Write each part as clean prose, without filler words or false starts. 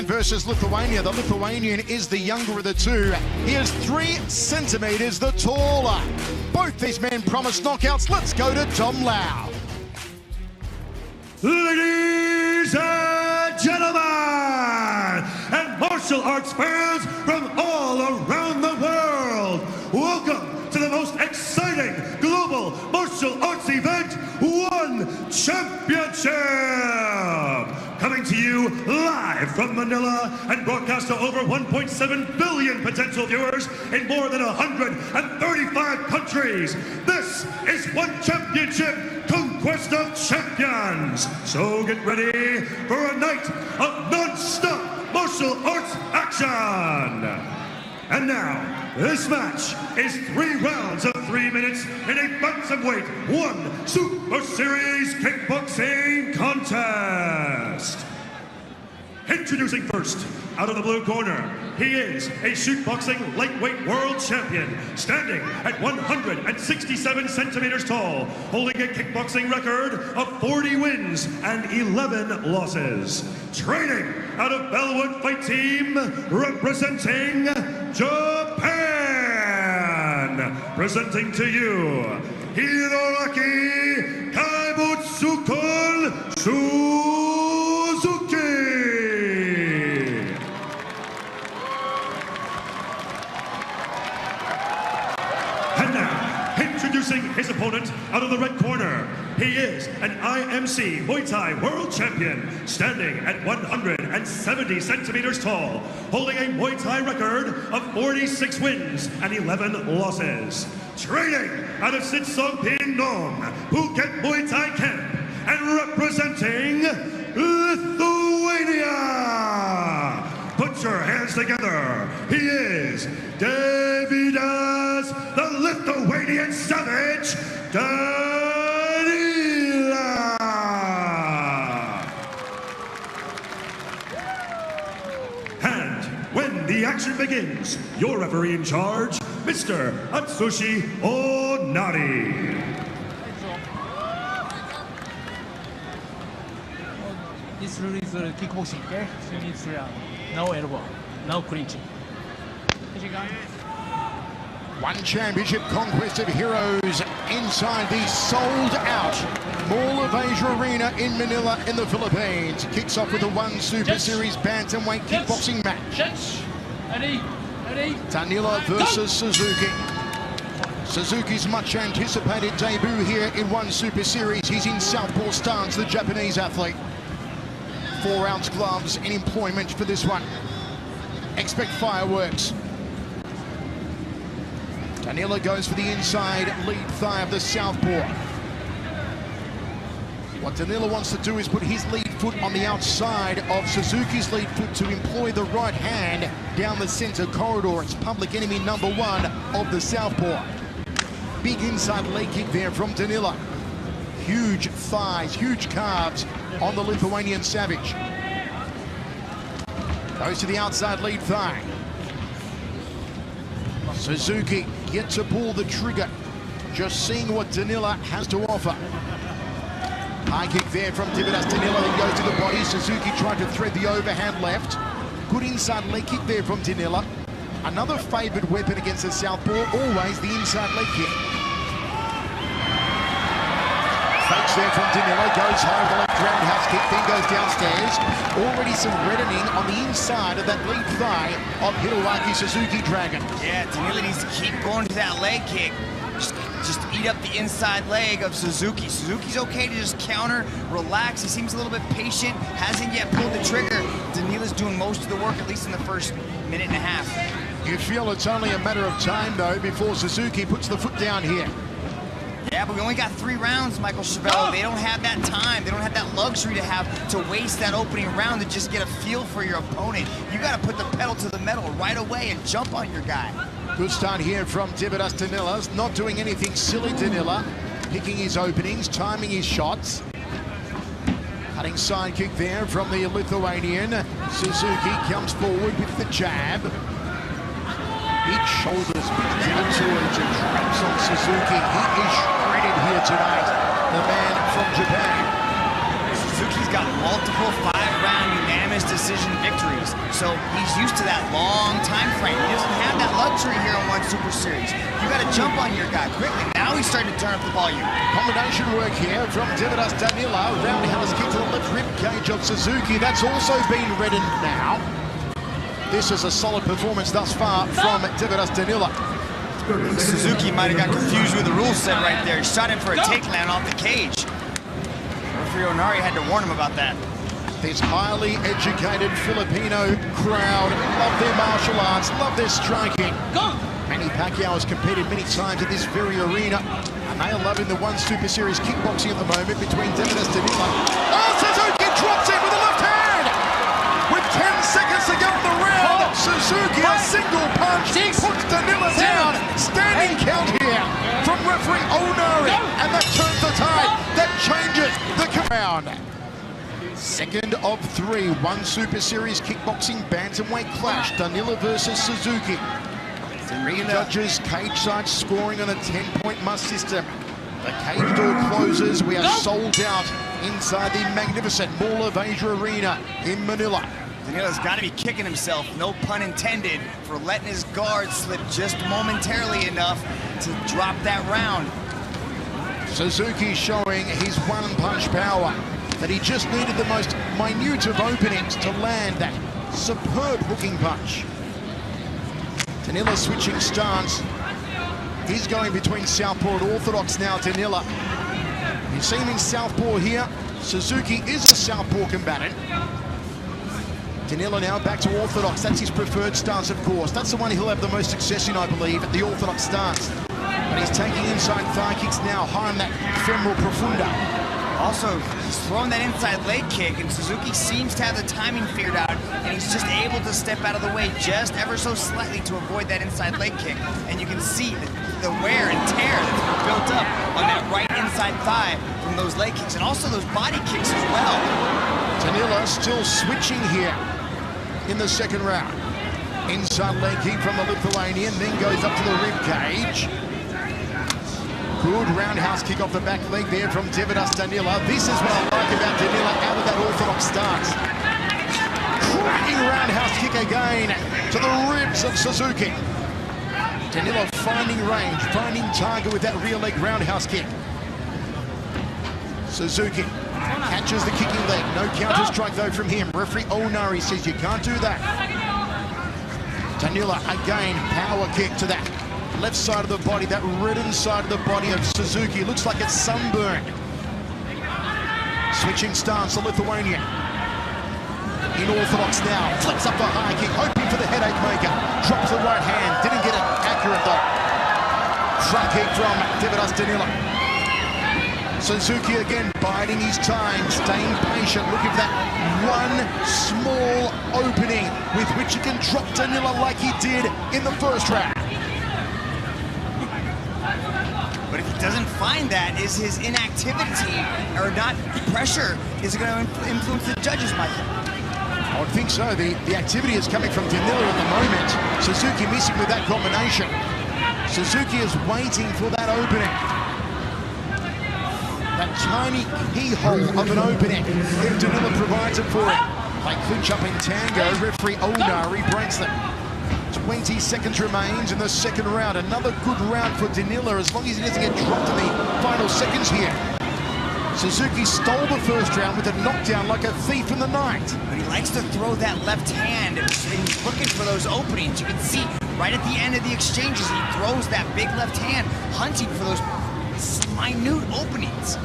versus Lithuania. The Lithuanian is the younger of the two. He is 3 centimeters the taller. Both these men promise knockouts. Let's go to Danyla. Ladies and gentlemen, and martial arts fans from all around the world, welcome to the most exciting global martial arts event, One Championship! Coming to you live from Manila and broadcast to over 1.7 billion potential viewers in more than 135 countries. This is One Championship, Conquest of Champions. So get ready for a night of non-stop martial arts action. And now, this match is 3 rounds of 3 minutes in a bantamweight 1 Super Series kickboxing contest. Introducing first, out of the blue corner, he is a shootboxing lightweight world champion, standing at 167 centimeters tall, holding a kickboxing record of 40 wins and 11 losses. Training out of Bellwood Fight Team, representing Japan. Presenting to you, Hiroaki Suzuki. And now, introducing his opponent out of the red corner, he is an IMC Muay Thai World Champion, standing at 170 centimeters tall, holding a Muay Thai record of 46 wins and 11 losses. Training out of Sitsongping Nong, Phuket Muay Thai Camp, and representing Lithuania. Put your hands together. He is Deividas, the Lithuanian Savage, Danyla. And when the action begins, your referee in charge, Mr. Atsushi Onari. This rule is kickboxing, okay? So you need 3 rounds. No elbow, no clinching. One Championship Conquest of Heroes inside the sold-out Mall of Asia Arena in Manila in the Philippines. Kicks off with a 1 Super Series bantamweight kickboxing match. Ready? Danyla versus Suzuki. Suzuki's much anticipated debut here in 1 Super Series. He's in southpaw stance, the Japanese athlete. 4-ounce gloves in employment for this one. Expect fireworks. Danyla goes for the inside lead thigh of the southpaw. What Danyla wants to do is put his lead foot on the outside of Suzuki's lead foot to employ the right hand down the center corridor. It's public enemy number 1 of the southpaw. Big inside leg kick there from Danyla. Huge thighs, huge calves on the Lithuanian Savage. Goes to the outside lead thigh. Suzuki yet to pull the trigger. Just seeing what Danyla has to offer. High kick there from Deividas. Danyla then goes to the body. Suzuki trying to thread the overhand left. Good inside leg kick there from Danyla. Another favoured weapon against the southpaw, always the inside leg kick. Fakes there from Danyla, goes high with the left roundhouse kick, then goes downstairs. Already some reddening on the inside of that lead thigh of Hiroaki Suzuki Dragon. Yeah, Danyla needs to keep going to that leg kick. Just eat up the inside leg of Suzuki. Suzuki's okay to just counter, relax. He seems a little bit patient, hasn't yet pulled the trigger. Danyla's doing most of the work, at least in the first minute and a half. You feel it's only a matter of time, though, before Suzuki puts the foot down here. Yeah, but we only got 3 rounds, Michael Chavello. They don't have that time. They don't have that luxury to waste that opening round to just get a feel for your opponent. You got to put the pedal to the metal right away and jump on your guy. Good start here from Deividas. Danyla's not doing anything silly, Danyla. Picking his openings, timing his shots. Cutting side kick there from the Lithuanian. Suzuki comes forward with the jab. Big shoulders, big deltoids and traps on Suzuki. He is shredded here tonight, the man from Japan. Suzuki's got multiple 5-round unanimous unanimous decision victories. So he's used to that long time frame. He doesn't have that luxury here on One Super Series. You got to jump on your guy quickly. Now he's starting to turn up the volume. Combination work here from Deividas Danyla. Roundhouse kick to the left rib cage of Suzuki. That's also been reddened now. This is a solid performance thus far from Deividas Danyla. Suzuki might have got confused with the rule set right there. He shot him for a takedown off the cage. Referee Onari had to warn him about that. This highly educated Filipino crowd love their martial arts, love their striking. Manny Pacquiao has competed many times in this very arena, and they are loving the One Super Series kickboxing at the moment between Deividas Danyla. Oh, Suzuki drops it with the left hand! With 10 seconds to go in the round, Suzuki a single punch puts Danyla down. Standing count here from referee Onari, and that turns the tide. That changes the round. Second of 3, One Super Series kickboxing bantamweight clash. Danyla versus Suzuki. 3 judges cage side scoring on a 10-point must system. The cage door closes. We are sold out inside the magnificent Mall of Asia Arena in Manila. Danyla's got to be kicking himself, no pun intended, for letting his guard slip just momentarily enough to drop that round. Suzuki showing his one-punch power, that he just needed the most minute of openings to land that superb hooking punch. Danyla switching stance. He's going between southpaw and orthodox now, Danyla. You've seen him in southpaw here. Suzuki is a southpaw combatant. Danyla now back to orthodox. That's his preferred stance, of course. That's the one he'll have the most success in, I believe, the orthodox stance. But he's taking inside thigh kicks now, high on that femoral profunda. Also, he's throwing that inside leg kick, and Suzuki seems to have the timing figured out, and he's just able to step out of the way just ever so slightly to avoid that inside leg kick. And you can see the wear and tear that's been built up on that right inside thigh from those leg kicks, and also those body kicks as well. Danyla still switching here in the second round. Inside leg kick from the Lithuanian, then goes up to the rib cage. Good roundhouse kick off the back leg there from Deividas Danyla. This is what I like about Danyla out of that orthodox stance. Cracking roundhouse kick again to the ribs of Suzuki. Danyla finding range, finding target with that rear leg roundhouse kick. Suzuki catches the kicking leg. No counter strike though from him. Referee Onari says you can't do that. Danyla again, power kick to that left side of the body, that reddened side of the body of Suzuki. Looks like it's sunburned. Switching stance, the Lithuanian. In orthodox now, flips up the high kick, hoping for the headache maker. Drops the right hand, didn't get it accurate though. Front kick from Deividas Danyla. Suzuki again biding his time, staying patient, looking for that one small opening with which he can drop Danyla like he did in the first round. But if he doesn't find that, is his inactivity or not pressure, is it going to influence the judges, Michael? I would think so. The activity is coming from Danyla at the moment. Suzuki missing with that combination. Suzuki is waiting for that opening. That tiny keyhole of an opening. If Danyla provides it for him. They clinch up in tango. Referee Onari breaks them. 20 seconds remains in the second round. Another good round for Danyla as long as he doesn't get dropped in the final seconds here. Suzuki stole the first round with a knockdown like a thief in the night. But he likes to throw that left hand and he's looking for those openings. You can see right at the end of the exchanges, he throws that big left hand, hunting for those minute openings.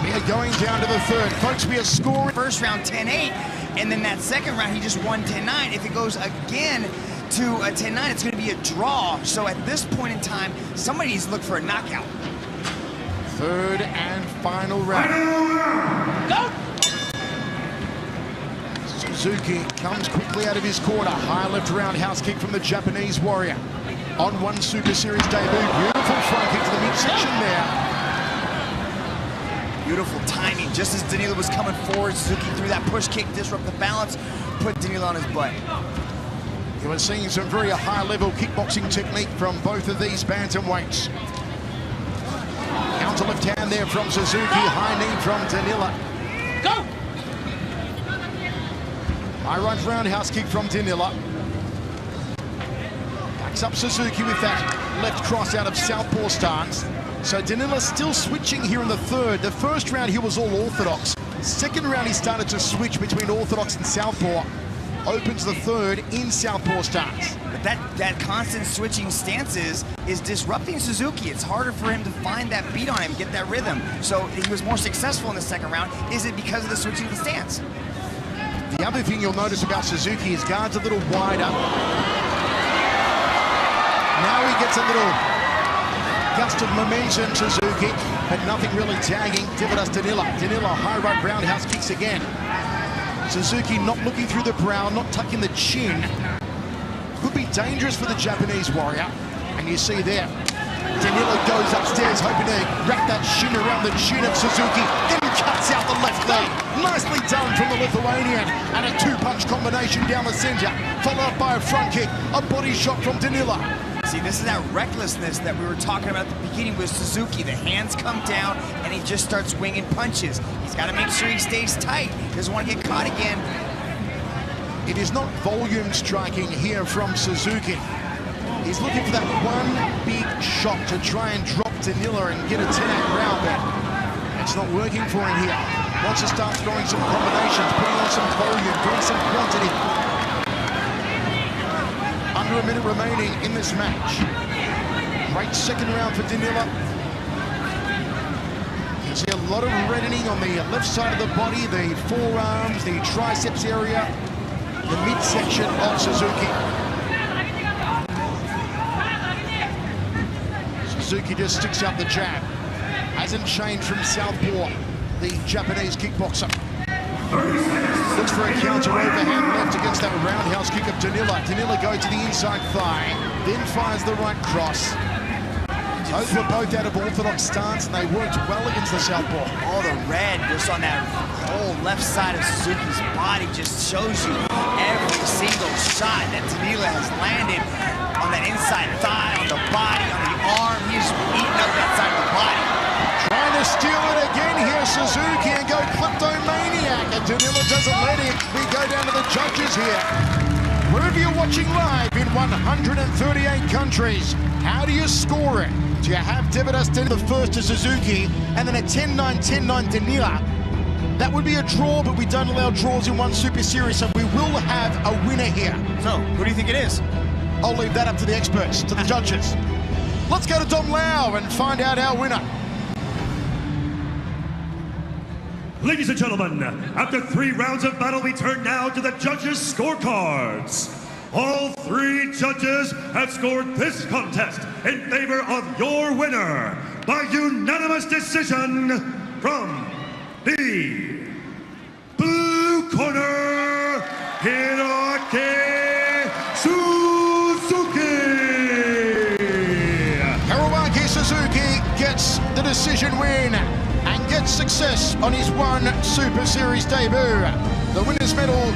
We are going down to the third. Folks, we are scoring. First round 10-8, and then that second round, he just won 10-9. If it goes again to a 10-9, it's going to be a draw. So at this point in time, somebody needs to look for a knockout. Third and final round. Go! Suzuki comes quickly out of his corner. High left roundhouse kick from the Japanese warrior. On One Super Series debut. Beautiful front kick to the midsection there. Beautiful timing. Just as Danyla was coming forward, Suzuki threw that push kick, disrupt the balance, put Danyla on his butt. You are seeing some very high-level kickboxing technique from both of these bantamweights. Counter left hand there from Suzuki, high knee from Danyla. Go! High right roundhouse kick from Danyla. Backs up Suzuki with that left cross out of southpaw stance. So Danyla still switching here in the third. The first round he was all orthodox. Second round he started to switch between orthodox and southpaw. Opens the third in southpaw stance. But that constant switching stances is disrupting Suzuki. It's harder for him to find that beat on him, get that rhythm. So he was more successful in the second round. Is it because of the switching of the stance? The other thing you'll notice about Suzuki is guard's a little wider. Now he gets a little gust of momentum, Suzuki, but nothing really tagging Deividas Danyla. Danyla high right roundhouse kicks again. Suzuki not looking through the brow, not tucking the chin. Could be dangerous for the Japanese warrior. And you see there, Danyla goes upstairs hoping to wrap that shin around the chin of Suzuki, then cuts out the left leg. Nicely done from the Lithuanian, and a two-punch combination down the center, followed up by a front kick, a body shot from Danyla. See, this is that recklessness that we were talking about at the beginning with Suzuki. The hands come down, and he just starts winging punches. He's got to make sure he stays tight. He doesn't want to get caught again. It is not volume striking here from Suzuki. He's looking for that one big shot to try and drop Danyla and get a 10-8 round, but it's not working for him here. Wants to start throwing some combinations, putting on some volume, doing some quantity. Under a minute remaining in this match. Great second round for Danyla. You see a lot of reddening on the left side of the body, the forearms, the triceps area, the midsection of Suzuki. Suzuki just sticks out the jab. Hasn't changed from southpaw, the Japanese kickboxer. Looks for a counter overhand left against that roundhouse kick of Danyla. Danyla goes to the inside thigh, then fires the right cross. Those were both out of orthodox stance, and they worked well against the southpaw. All the red just on that whole left side of Suzuki's body just shows you every single shot that Danyla has landed on that inside thigh, on the body, on the arm. He's eating up that side of the body. Trying to steal it again here, Suzuki, and go kleptomaniac, and Danyla doesn't let him. We go down to the judges here. Wherever you're watching live in 138 countries, how do you score it? Do you have Deividas Danyla first to Suzuki, and then a 10-9, 10-9 Danyla? That would be a draw, but we don't allow draws in one Super Series, so we will have a winner here. So, who do you think it is? I'll leave that up to the experts, to the judges. Let's go to Danyla and find out our winner. Ladies and gentlemen, after 3 rounds of battle, we turn now to the judges' scorecards. All 3 judges have scored this contest in favor of your winner by unanimous decision from the blue corner, Hiroaki Suzuki. Hiroaki Suzuki gets the decision win and gets success on his 1 Super Series debut. The winner's medal